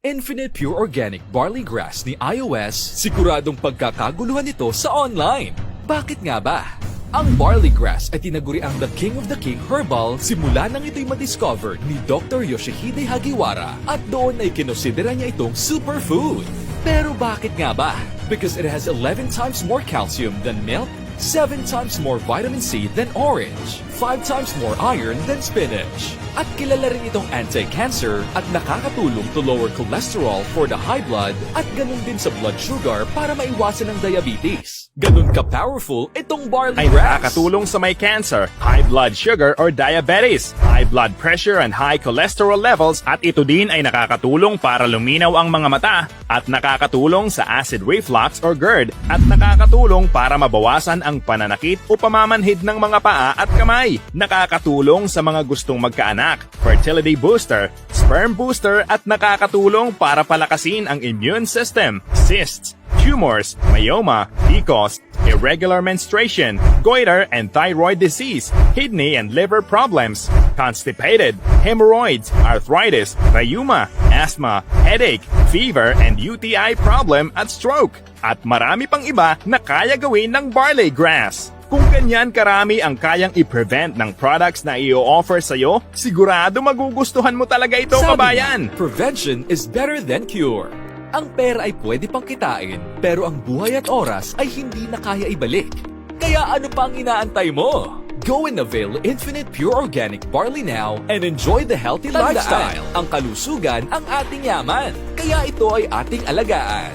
Infinite Pure Organic Barley Grass ni iOS, siguradong pagkakaguluhan ito sa online. Bakit nga ba? Ang barley grass ay tinaguriang the king of the king herbal simula nang ito'y madiscover ni Dr. Yoshihide Hagiwara at doon ay kinusidera niya itong superfood. Pero bakit nga ba? Because it has 11 times more calcium than milk, 7 times more vitamin C than orange, 5 times more iron than spinach. At kilala rin itong anti-cancer at nakakatulong to lower cholesterol for the high blood at ganun din sa blood sugar para maiwasan ang diabetes. Ganun ka-powerful itong barley Ay grass. nakakatulong sa may cancer, high blood sugar or diabetes, high blood pressure and high cholesterol levels at ito din ay nakakatulong para luminaw ang mga mata at nakakatulong sa acid reflux or GERD at nakakatulong para mabawasan ang pananakit o pamamanhid ng mga paa at kamay. Nakakatulong sa mga gustong magkaanak, fertility booster, sperm booster at nakakatulong para palakasin ang immune system, cysts, tumors, myoma, PCOS, irregular menstruation, goiter and thyroid disease, kidney and liver problems, constipated, hemorrhoids, arthritis, rheuma, asthma, headache, fever and UTI problem at stroke. At marami pang iba na kaya gawin ng barley grass. Kung ganyan karami ang kayang i-prevent ng products na i-offer sa'yo, sigurado magugustuhan mo talaga ito, Sabi kabayan! nga, prevention is better than cure. Ang pera ay pwede pang kitain, pero ang buhay at oras ay hindi na kaya ibalik. Kaya ano pa ang inaantay mo? Go and avail Infinite Pure Organic Barley now and enjoy the healthy lifestyle. Ang kalusugan ang ating yaman, kaya ito ay ating alagaan.